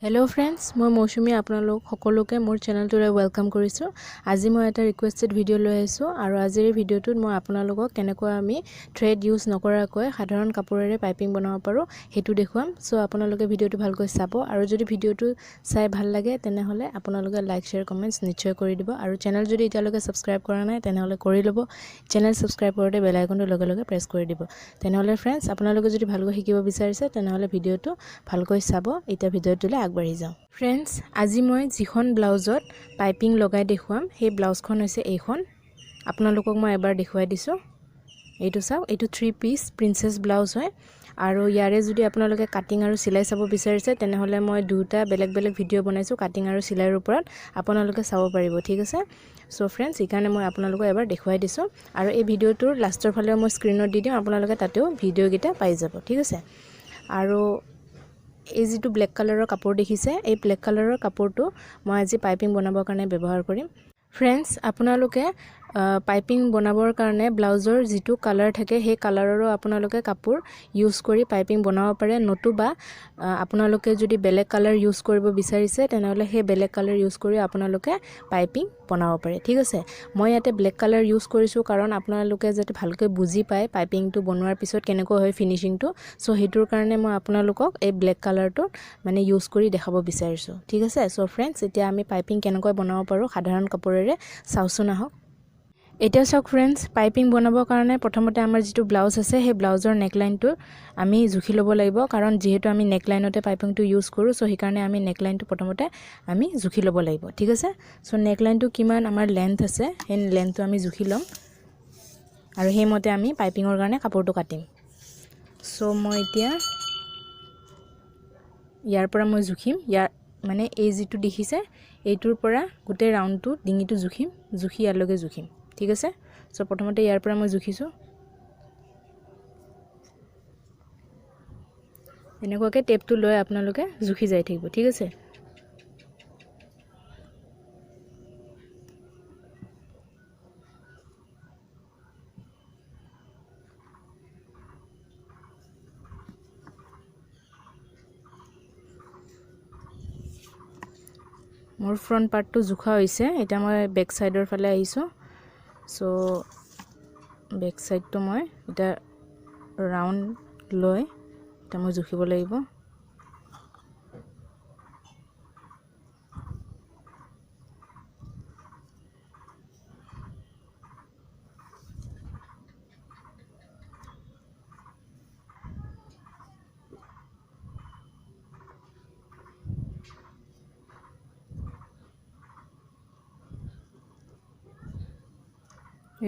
Hello friends, মই মৌচুমী আপোনালোক সকলোকে মোৰ চেনেলটোলৈ ওয়েলকাম কৰিছো। আজি মই এটা ৰিকুৱেষ্টেড ভিডিও লৈ আহিছো আৰু আজিৰ ভিডিওটোত মই আপোনালোকক কেনেকৈ আমি থ্ৰেড ইউজ নকৰাকৈ সাধাৰণ কাপোৰেৰে পাইপিং বনাব পাৰো হেতু দেখুৱাম। সো আপোনালোকে ভিডিওটো ভালকৈ চাব আৰু যদি ভিডিওটো চাই ভাল লাগে তেনেহলে আপোনালোকে লাইক শেয়াৰ কমেন্টস নিশ্চয় কৰি দিব আৰু চেনেল যদি এতিয়ালৈকে সাবস্ক্ৰাইব কৰা নাই তেনেহলে কৰি ল'ব। চেনেল সাবস্ক্ৰাইব কৰতে বেল আইকনটো লগে লগে প্ৰেছ কৰি দিব। তেনেহলে फ्रेंड्स আপোনালোকে যদি ভালকৈ শিকিব বিচাৰিছে তেনেহলে ভিডিওটো ভালকৈ চাব। এটা ভিডিওটোলৈ আগবাঢ়ি যাওঁ। फ्रेंड्स আজি মই যিখন ব্লাউজত পাইপিং লগাই দেখুৱাম সেই ব্লাউজখন হৈছে এইখন। আপোনালোকক মই এবাৰ দেখুৱাই দিছো। এইটো চাও, এইটো 3 পিস প্ৰিন্সেছ ব্লাউজ হয় আৰু ইয়াৰে যদি আপোনালোকে কাটিং আৰু সিলাই চাব বিচাৰিছে তেনেহলে মই দুটা বেলেগ বেলেগ ভিডিও বনাইছো কাটিং আৰু সিলাইৰ ওপৰত, আপোনালোকে চাব পাৰিব, ঠিক আছে। সো फ्रेंड्स ইকাৰণে মই আপোনালোকক এবাৰ দেখুৱাই দিছো আৰু এই ভিডিওটোৰ লাষ্টৰ ফালে মই স্ক্ৰিনত দি দিম, আপোনালোকে তাতেও ভিডিও গিটা পাই যাব, ঠিক আছে। আৰু এই যেটো ব্ল্যাক কালাৰৰ কাপোৰ দেখিছে এই ব্ল্যাক কালাৰৰ কাপোৰটো মই আজি পাইপিং বনাবৰ কাৰণে ব্যৱহাৰ কৰিম। फ्रेंड्स আপোনালোকে পাইপিং বনাবৰ কাৰণে ব্লাউজৰ যেটো কালাৰ থাকে সেই কালাৰৰো আপোনালোকে কাপোৰ ইউজ কৰি পাইপিং বনাব পাৰে, নতুবা আপোনালোকে যদি বেলেগ কালাৰ ইউজ কৰিব বিচাৰিছে তেনেহলে সেই বেলেগ কালাৰ ইউজ কৰি আপোনালোকে পাইপিং বনাব পাৰে, ঠিক আছে। মই ইয়াতে ব্ল্যাক কালাৰ ইউজ কৰিছো কাৰণ আপোনালোকে যাতে ভালকৈ বুজি পায় পাইপিংটো বনোৱাৰ পিছত কেনেকৈ হয় ফিনিশিংটো। সো হেতুৰ কাৰণে মই আপোনালোকক এই ব্ল্যাক কালাৰটো মানে ইউজ কৰি দেখাব বিচাৰিছো, ঠিক আছে। সো फ्रेंड्स এতিয়া আমি পাইপিং কেনেকৈ বনাব পাৰো সাধাৰণ কাপোৰেৰে চাওচোন আহক। এতিয়া চাওক फ्रेंड्स পাইপিং বনাবৰ কাৰণে প্ৰথমতে আমাৰ যেটো ব্লাউজ আছে সেই ব্লাউজৰ নেকলাইনটো আমি জুখি ল'ব লাগিব কাৰণ যেহেতু আমি নেকলাইনতে পাইপিংটো ইউজ কৰো সো সেইকাৰণে আমি নেকলাইনটো প্ৰথমতে আমি জুখি ল'ব লাগিব, ঠিক আছে। সো নেকলাইনটো কিমান আমাৰ লেন্থ আছে সেই লেন্থটো আমি জুখি লম আৰু হেমতে আমি পাইপিংৰ কাৰণে কাপোৰটো কাটিম। সো মই এতিয়া ইয়াৰ পৰা মই জুখিম, ইয়াৰ মানে এই যেটো দেখিছে এইটোৰ পৰা গোটে ৰাউন্ডটো ডিঙিটো জুখিম, জুখি ইয়ালৈকে জুখিম, ঠিক আছে। সো প্ৰথমতে ইয়াৰ পৰা মই জুখিছো, এনেকুৱাকে টেপটো লৈ আপোনালোকে জুখি যাই থাকিব, ঠিক আছে। মোৰ ফ্ৰন্ট পাৰ্টটো জুখা হৈছে, এটা মই বেক সাইডৰ ফালে আহিছো। সো বেক সাইডটো মই এটা ৰাউন্ড লৈ এটা মই জুখিব লাগিব।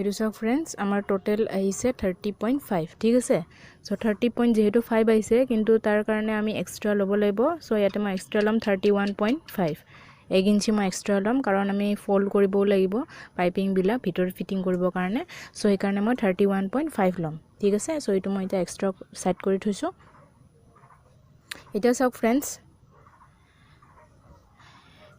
এটো চাওক फ्रेंड्स আমাৰ টোটাল আহিছে 30.5, ঠিক আছে। সো 30 যেহেতু 5 আহিছে কিন্তু তাৰ কাৰণে আমি এক্সট্ৰা ল'ব লাগিব। সো ইয়াতে মই এক্সট্ৰা লম 31.5, 1 ইঞ্চি মই এক্সট্ৰা লম কাৰণ আমি ফোল্ড কৰিবও লাগিব পাইপিং বিলা ভিতৰ ফিটিং কৰিবৰ কাৰণে। সো এই কাৰণে মই 31.5 লম, ঠিক আছে। সো এটো মই এটা এক্সট্ৰা সেট কৰি থৈছো। এটা চাওক फ्रेंड्स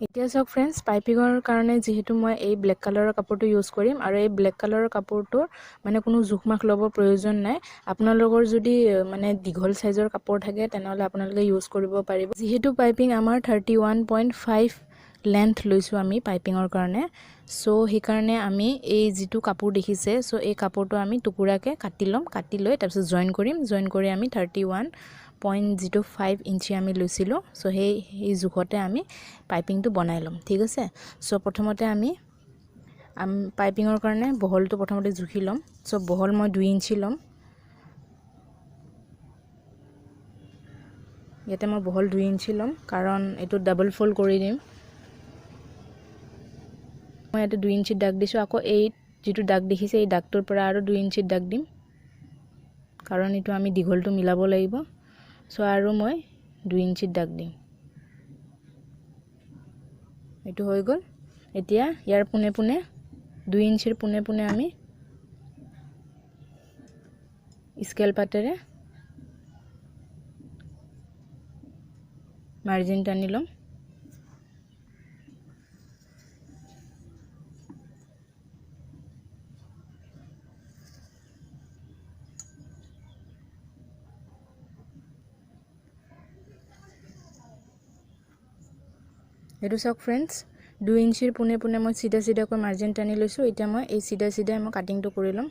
এতিয়া চাওক फ्रेंड्स পাইপিংৰ কাৰণে যেহেতু মই এই ব্ল্যাক কালাৰৰ কাপোৰটো ইউজ কৰিম আৰু এই ব্ল্যাক কালাৰৰ কাপোৰটো মানে কোনো জুখমাখ ল'ব প্ৰয়োজন নাই। আপোনালোকৰ যদি মানে দীঘল সাইজৰ কাপোৰ থাকে তেনেহলে আপোনালোকে ইউজ কৰিব পাৰিব। যেহেতু পাইপিং আমাৰ 31.5 লেন্থ লৈছো আমি পাইপিংৰ কাৰণে, সো সেই কাৰণে আমি এই যেটো কাপোৰ দেখিছে সো এই কাপোৰটো আমি টুকুৰাকে কাটি লম, কাটি লৈ তাৰ পিছত জয়েন কৰিম, জয়েন কৰি আমি 31.05 ইঞ্চি আমি লৈছিলো। সো সেই জুখতে আমি পাইপিংটো বনাই লম, ঠিক আছে। সো প্ৰথমতে আমি পাইপিংৰ কাৰণে বহলটো প্ৰথমতে জুখি লম। সো বহল মই 2 ইঞ্চি লম, ইয়াতে মই বহল 2 ইঞ্চি লম কাৰণ এটো ডাবল ফোল্ড কৰি দিম। মই ইয়াতে 2 ইঞ্চি দাগ দিছো, আকৌ এই যেটো দাগ দেখিছে এই দাগটোৰ পৰা আৰু 2 ইঞ্চি দাগ দিম কাৰণ এটো আমি দীঘলটো মিলাব লাগিব। সো আৰু মই 2 ইঞ্চি দাগ দিম, এটো হৈ গল। এতিয়া ইয়াৰ পুনে পুনে 2 ইঞ্চিৰ পুনে পুনে আমি স্কেল পাতেৰে মাৰ্জিন টানি লম। এইটো চাওক ফ্ৰেণ্ডছ 2 ইঞ্চিৰ পুনে পুনে মই সিধা সিধাকৈ মাৰ্জিন টানি লৈছো এতিয়া মই এই সিধা সিধা মই কাটিংটো কৰি লম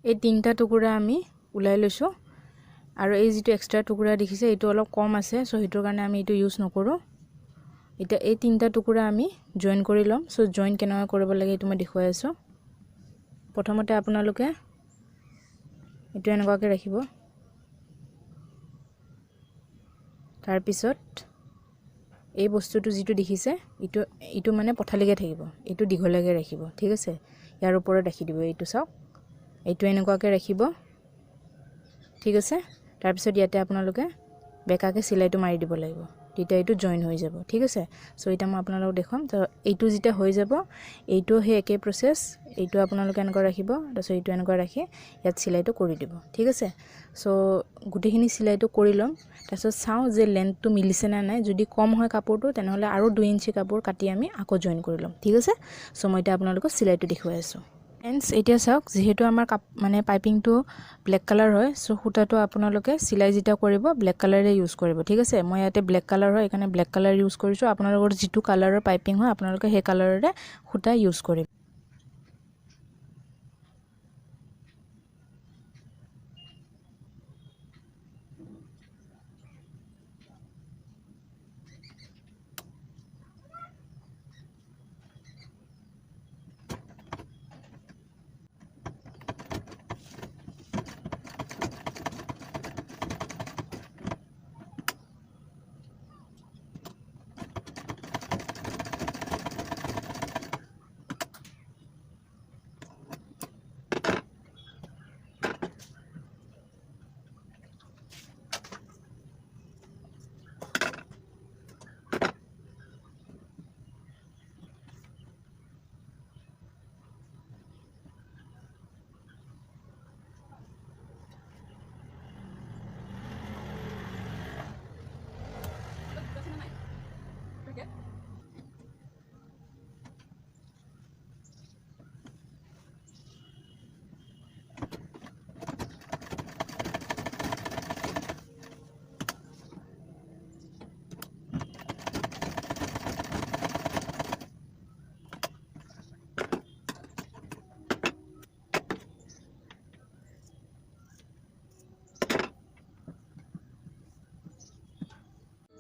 এই তিনটা টুকুৰা আমি উলাই লৈছো আৰু এই যেটো এক্সট্ৰা টুকুৰা দেখিছে এটো অলপ কম আছে সো হেতুৰ কাৰণে আমি এটো ইউজ নকৰো এটা এই তিনটা টুকুৰা আমি জয়েন কৰি লম সো জয়েন কেনেকৈ কৰিব লাগে এটো মই দেখুৱাই আছো প্ৰথমতে আপোনালোকে এটো এনেকুৱাকৈ ৰাখিব তাৰ পিছত এই বস্তুটো যেটো দেখিছে এটো মানে পঠালিকে থাকিব এটো দিঘলৈকে ৰাখিব ঠিক আছে ইয়াৰ ওপৰত ৰাখি দিব এটো চাওক এইটো এনেকুৱাকৈ ৰাখিব ঠিক আছে তাৰ পিছত ইয়াতে আপোনালোকে বেকাকে সিলাইটো মাৰি দিব লাগিব তেতিয়া এইটো জয়েন হৈ যাব ঠিক আছে সো এটা মই আপোনালোকক দেখাম তো এইটো যেটা হৈ যাব এইটো হে একে প্ৰসেস এইটো আপোনালোকে এনেকৈ ৰাখিব তাৰপিছত এইটো এনেকৈ ৰাখি ইয়াত সিলাইটো কৰি দিব ঠিক আছে সো গুটেখিনি সিলাইটো কৰি লম তাৰপিছত চাও যে লেন্থটো মিলিছে না নাই যদি কম হয় কাপোৰটো তেনেহলে আৰু 2 ইঞ্চি কাপোৰ কাটি আমি আকৌ জয়েন কৰি লম ঠিক আছে সো মই এটা আপোনালোকক সিলাইটো দেখুৱাই আছো এন্ডস এতিয়া চাওক যেহেতু আমাৰ মানে পাইপিংটো ব্ল্যাক কালাৰ হয় সো খুটাটো আপোনালোকে সিলাই যেটা কৰিব ব্ল্যাক কালাৰে ইউজ কৰিব ঠিক আছে মই ইয়াতে ব্ল্যাক কালাৰ হয় এখানে ব্ল্যাক কালাৰ ইউজ কৰিছো আপোনালোকৰ যেটো কালাৰৰ পাইপিং হয় আপোনালোকে হে কালাৰৰে খুটা ইউজ কৰিব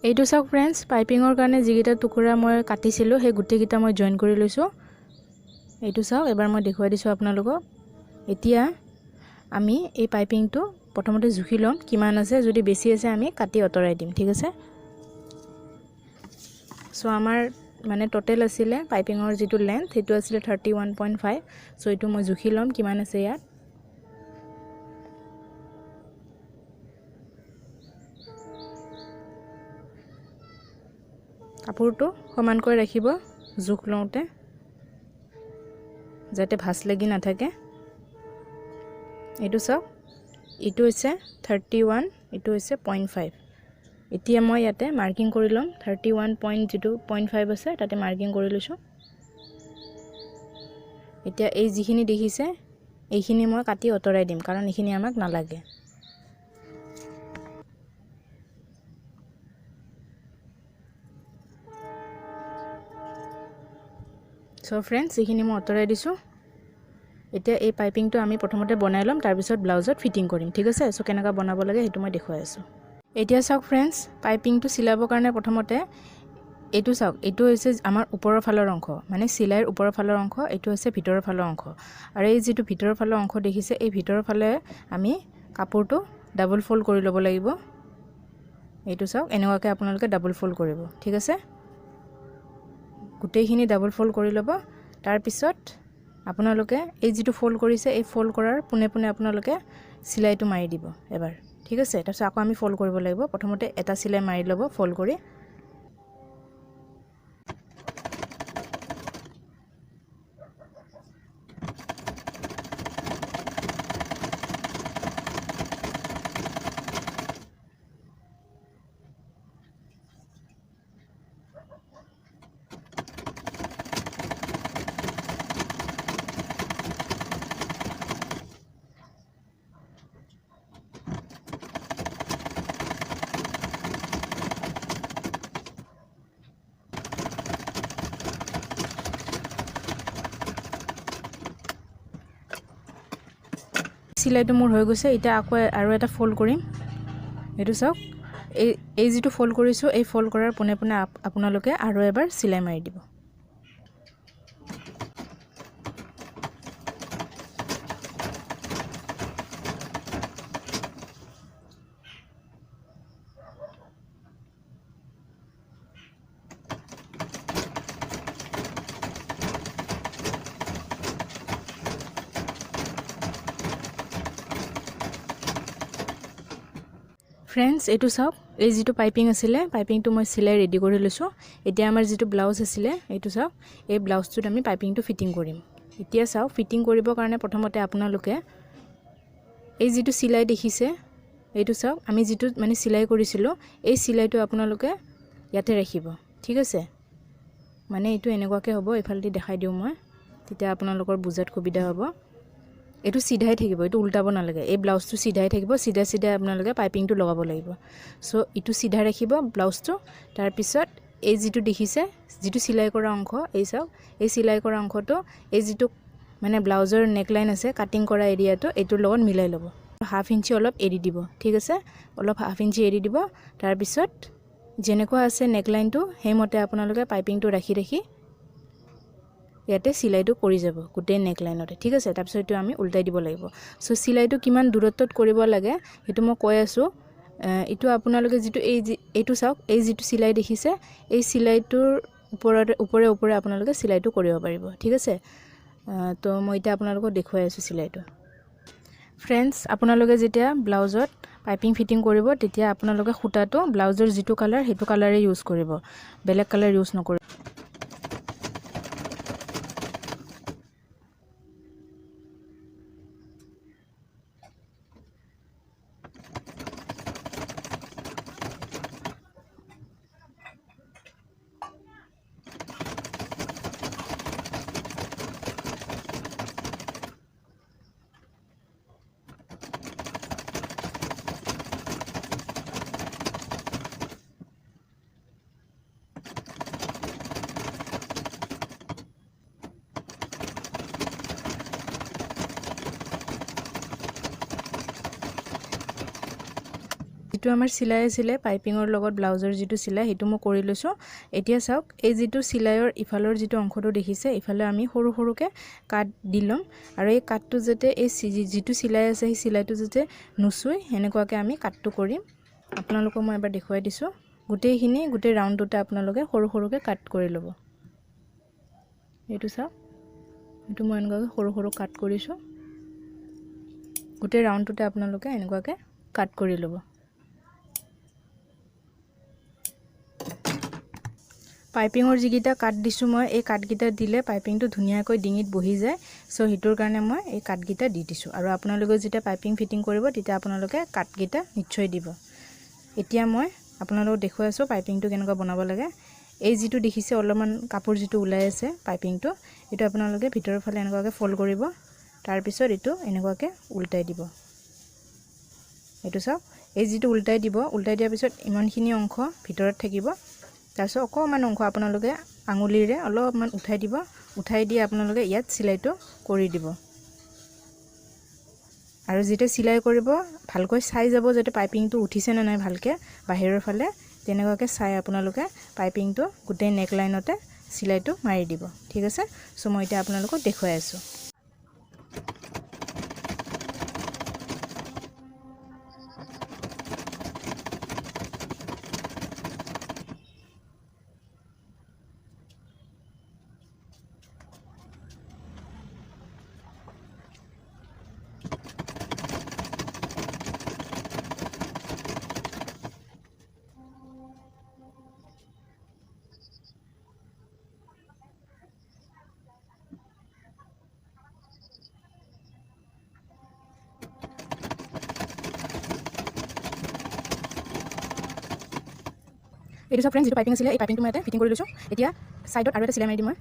এইটো চাওক ফ্ৰেণ্ডছ পাইপিংৰ কাৰণে যিগিটা টুকুৰা মই কাটিছিলো হে গুটেকিটা মই জয়েন কৰি লৈছো এইটো চাওক এবাৰ মই দেখুৱাই দিছো আপোনালোকক এতিয়া আমি এই পাইপিংটো প্ৰথমতে জুখি লম কিমান আছে যদি বেছি আছে আমি কাটি অতৰাই দিম ঠিক আছে সো আমাৰ মানে টোটাল আছিল পাইপিংৰ যেটো লেন্থ হেতু আছিল 31.5 সো এটো মই জুখি লম কিমান আছে ইয়াত কাপোৰটো সমানকৈ ৰাখিব জুখ লওঁতে যাতে ভাঁজ লাগি না থাকে এটো চাওক এটো হৈছে 31 এটো হৈছে 0.5 এতিয়া মই ইয়াতে মাৰ্কিং কৰি লম 31.0.5 আছে তাতে মাৰ্কিং কৰি লৈছো এতিয়া এই যিখিনি দেখিছে এইখিনি মই কাটি অতৰাই দিম কাৰণ এইখিনি আমাক নালাগে সো ফ্ৰেণ্ডছ এইখিনি মই অতৰাই দিছো এতিয়া এই পাইপিংটো আমি প্ৰথমতে বনাই লম তাৰ পিছত ব্লাউজত ফিটিং কৰিম ঠিক আছে সো কেনেকা বনাব লাগে হেতু মই দেখুৱাই আছো এতিয়া চাওক ফ্ৰেণ্ডছ পাইপিংটো সিলাবৰ কাৰণে প্ৰথমতে এটো চাওক এটো হৈছে আমাৰ ওপৰৰ ফালৰ অংশ মানে সিলাইৰ ওপৰৰ ফালৰ অংশ এটো হৈছে ভিতৰৰ ফালৰ অংশ আৰু এই যেটো ভিতৰৰ ফালৰ অংশ দেখিছে এই ভিতৰৰ ফালে আমি কাপোৰটো ডাবল ফোল্ড কৰি ল'ব লাগিব এটো চাওক এনেকুৱাকৈ আপোনালোকে ডাবল ফোল্ড কৰিব ঠিক আছে গুটেইখিনি ডাবল ফোল্ড কৰি ল'ব তাৰ পিছত আপোনালোকে এই যেটো ফোল্ড কৰিছে এই ফোল্ড কৰাৰ পুনে পুনে আপোনালোকে সিলাইটো মাৰি দিব এবাৰ ঠিক আছে তাৰপিছত আকৌ আমি ফল্ড কৰিব লাগিব প্ৰথমতে এটা চিলাই মাৰি ল'ব ফল্ড কৰি চিলাইটো মোৰ হৈ গৈছে এতিয়া আকৌ আৰু এটা ফল্ড কৰিম এটো চাওক এই যেটো ফল্ড কৰিছো এই ফল্ড কৰাৰ পুনে পুনে আপোনালোকে আৰু এবাৰ চিলাই মাৰি দিব फ्रेंड्स एटू चाওক এই যেটো পাইপিং আছিল পাইপিংটো মই সিলাই ৰেডি কৰি লৈছো এতিয়া আমাৰ যেটো ব্লাউজ আছিল এটু চাওক এই ব্লাউজটোত আমি পাইপিংটো ফিটিং কৰিম এতিয়া চাওক ফিটিং কৰিবৰ কাৰণে প্ৰথমতে আপোনালোকে এই যেটো সিলাই দেখিছে এটু চাওক আমি যেটো মানে সিলাই কৰিছিলো এই সিলাইটো আপোনালোকে ইয়াতে ৰাখিব ঠিক আছে মানে এটু এনেকুৱাকে হ'ব এফালদি দেখাই দিও মই তেতিয়া আপোনালোকৰ বুজাত সুবিধা হ'ব এটু সিধাই থাকিব এটু উল্টাব না লাগে এই ব্লাউজটো সিধাই থাকিব সিধা সিধা আপোনালোকে পাইপিংটো লগাব লাগিব সো এটু সিধা ৰাখিব ব্লাউজটো তাৰ পিছত এই যেটো দেখিছে যেটো সিলাই কৰা অংশ এই চাওক এই সিলাই কৰা অংশটো এই যেটো মানে ব্লাউজৰ নেকলাইন আছে কাটিং কৰা এৰিয়াটো এটুৰ লগত মিলাই ল'ব হাফ ইঞ্চি অলপ এৰি দিব ঠিক আছে অলপ হাফ ইঞ্চি এৰি দিব তাৰ পিছত যেনেকুৱা আছে নেকলাইনটো হেমতে আপোনালোকে পাইপিংটো ৰাখি ৰাখি ইয়াতে সিলাইটো কৰি যাব গুটে নেকলাইনতে ঠিক আছে তাৰ পিছত আমি উল্টাই দিব লাগিব সো সিলাইটো কিমান দূৰত্বত কৰিব লাগে হেতু মই কৈ আছো এটো আপোনালোকে যেটো এইটো চাওক এই যেটো সিলাই দেখিছে এই সিলাইটোৰ ওপৰে আপোনালোকে সিলাইটো কৰিব পাৰিব ঠিক আছে তো মই এটা আপোনালোকক দেখুৱাই আছো সিলাইটো फ्रेंड्स আপোনালোকে যেতিয়া ব্লাউজত পাইপিং ফিটিং কৰিব তেতিয়া আপোনালোকে খুটাটো ব্লাউজৰ যেটো কালাৰ হেতু কালাৰে ইউজ কৰিব বেলেগ কালাৰ ইউজ নকৰিব যেটো আমাৰ সিলাই আছিল পাইপিংৰ লগত ব্লাউজৰ যেটো সিলাই হেতু মই কৰি লৈছো এতিয়া চাওক এই যেটো সিলাইৰ ইফালৰ যেটো অংশটো দেখিছে ইফালে আমি সৰু সৰুকে কাট দিলম আৰু এই কাটটো যেতে এই যেটো সিলাই আছে এই সিলাইটো যেতে নুসুই হেনেকুৱাকে আমি কাটটো কৰিম আপোনালোকক মই এবাৰ দেখুৱাই দিছো গুটেইখিনি গুটে ৰাউন্ডটোতে আপোনালোকে সৰু সৰুকে কাট কৰি ল'ব এটু চাওক এটু মই এনেকুৱাকে সৰু সৰু কাট কৰিছো গুটে ৰাউন্ডটোতে আপোনালোকে এনেকুৱাকে কাট কৰি ল'ব পাইপিংৰ যিগিটা কাট দিছো মই এই কাটগিটা দিলে পাইপিংটো ধুনিয়াকৈ ডিঙিত বহি যায় সো হিটোৰ কাৰণে মই এই কাটগিটা দি দিছো আৰু আপোনালোকে যেতিয়া পাইপিং ফিটিং কৰিব তেতিয়া আপোনালোকে কাটগিটা নিশ্চয় দিব এতিয়া মই আপোনালোকক দেখুৱাই আছো পাইপিংটো কেনেকৈ বনাব লাগে এই যেটো দেখিছে অলপমান কাপোৰ যেটো উলাই আছে পাইপিংটো এটো আপোনালোকে ভিতৰৰ ফালে এনেকুৱাকে ফল্ড কৰিব তাৰ পিছত এটো এনেকুৱাকে উল্টাই দিব এটো চাওক এই যেটো উল্টাই দিয়াৰ পিছত ইমানখিনি অংশ ভিতৰত থাকিব তাৰপিছত অকমান অংশ আপোনালোকে আঙুলিৰে অলপমান উঠাই দিব উঠাই দি আপোনালোকে ইয়াত সিলাইটো কৰি দিব আৰু যেতে সিলাই কৰিব ভালকৈ চাই যাব যেতে পাইপিংটো উঠিছে না নাই ভালকে বাহিৰৰ ফালে তেনেকুৱাকে চাই আপোনালোকে পাইপিংটো গুটে নেকলাইনতে সিলাইটো মাৰি দিব ঠিক আছে সো মই এটা আপোনালোকক দেখুৱাই আছো এইটো সব ফ্ৰেণ্ডছ যেটো পাইপিং আছিলে এই পাইপিংটো মই এটা ফিটিং কৰি লৈছো এতিয়া সাইডত আৰু এটা সিলাই মাৰি দিম মই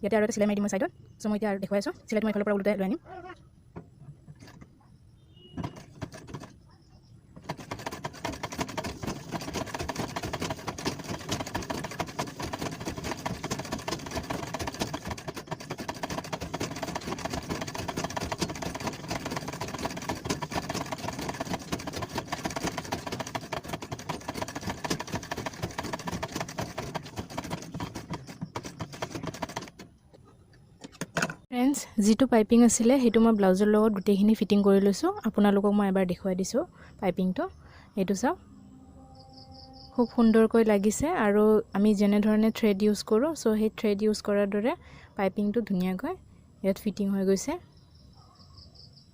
ইয়াতে আৰু এটা সিলাই মাৰি দিম মই সাইডত সো মই এতিয়া আৰু দেখুৱাই আছো সিলাইটো মই এফালৰ পৰা উলটাই লৈ আনিম ফ্ৰেণ্ডছ যেটো পাইপিং আছিলে হেতু মই ব্লাউজৰ লগত গুটেইখিনি ফিটিং কৰি লৈছো আপোনালোকক মই এবাৰ দেখুৱাই দিছো পাইপিংটো এটো চাও খুব সুন্দৰকৈ লাগিছে আৰু আমি যেনে ধৰণে থ্ৰেড ইউজ কৰো সো হে থ্ৰেড ইউজ কৰাৰ দৰে পাইপিংটো ধুনিয়াকৈ ইয়াত ফিটিং হৈ গৈছে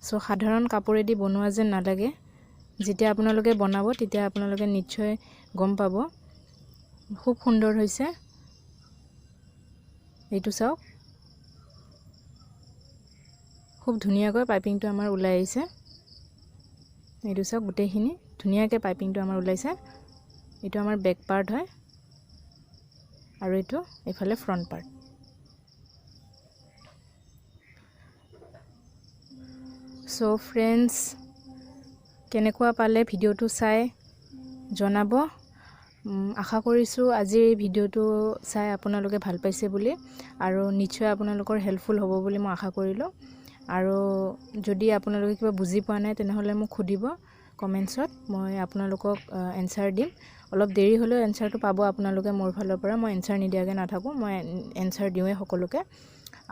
সো সাধাৰণ কাপোৰেদি বনোৱা যেন নালাগে যেতিয়া আপোনালোকে বনাব তেতিয়া আপোনালোকে নিশ্চয় গম পাব খুব সুন্দৰ হৈছে এটো চাও খুব ধুনিয়াকৈ পাইপিংটো আমাৰ ওলাই আহিছে এটো চাও গুটেইখিনি ধুনিয়াকৈ পাইপিংটো আমাৰ ওলাইছে এটো আমাৰ বেক পাৰ্ট হয় আৰু এটো এফালে ফ্ৰন্ট পাৰ্ট সো ফ্ৰেণ্ডছ কেনেকুৱা পালে ভিডিওটো চাই জনাব আশা কৰিছো আজি এই ভিডিওটো চাই আপোনালোকে ভাল পাইছে বুলি আৰু নিশ্চয় আপোনালোকৰ হেল্পফুল হ'ব বুলি মই আশা কৰিলো আৰু যদি আপোনালোকে কিবা বুজি পোৱা নাই তেনেহলে মোক খুদিব কমেন্টছত মই আপোনালোকক এনসাৰ দিম অলপ দেৰি হলেও এনসাৰটো পাব আপোনালোকে মোৰ ফালৰ পৰা মই এনসাৰ নিদিয়াকে নাথাকো মই এনসাৰ দিওৱে সকলোকে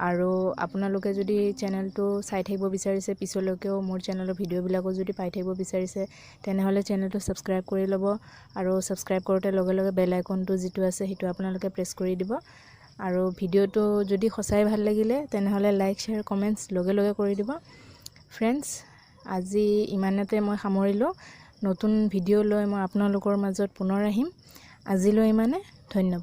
আৰু আপোনালোকে যদি চেনেলটো চাই থাকিব বিচাৰিছে পিছলৈকেও মোৰ চেনেলৰ ভিডিওবিলাকো যদি পাই থাকিব বিচাৰিছে তেনেহলে চেনেলটো সাবস্ক্ৰাইব কৰি ল'ব আৰু সাবস্ক্ৰাইব কৰোতে লগে লগে বেল আইকনটো যেটো আছে হেতু আপোনালোকে প্ৰেছ কৰি দিব আৰু ভিডিওটো যদি সচাই ভাল লাগিলে তেনেহলে লাইক শেয়াৰ কমেন্টস লগে লগে কৰি দিব ফ্ৰেণ্ডছ আজি ইমানতে মই সামৰিলো নতুন ভিডিও লৈ মই আপোনালোকৰ মাজত পুনৰ আহিম আজিলৈ ইমানে ধন্যবাদ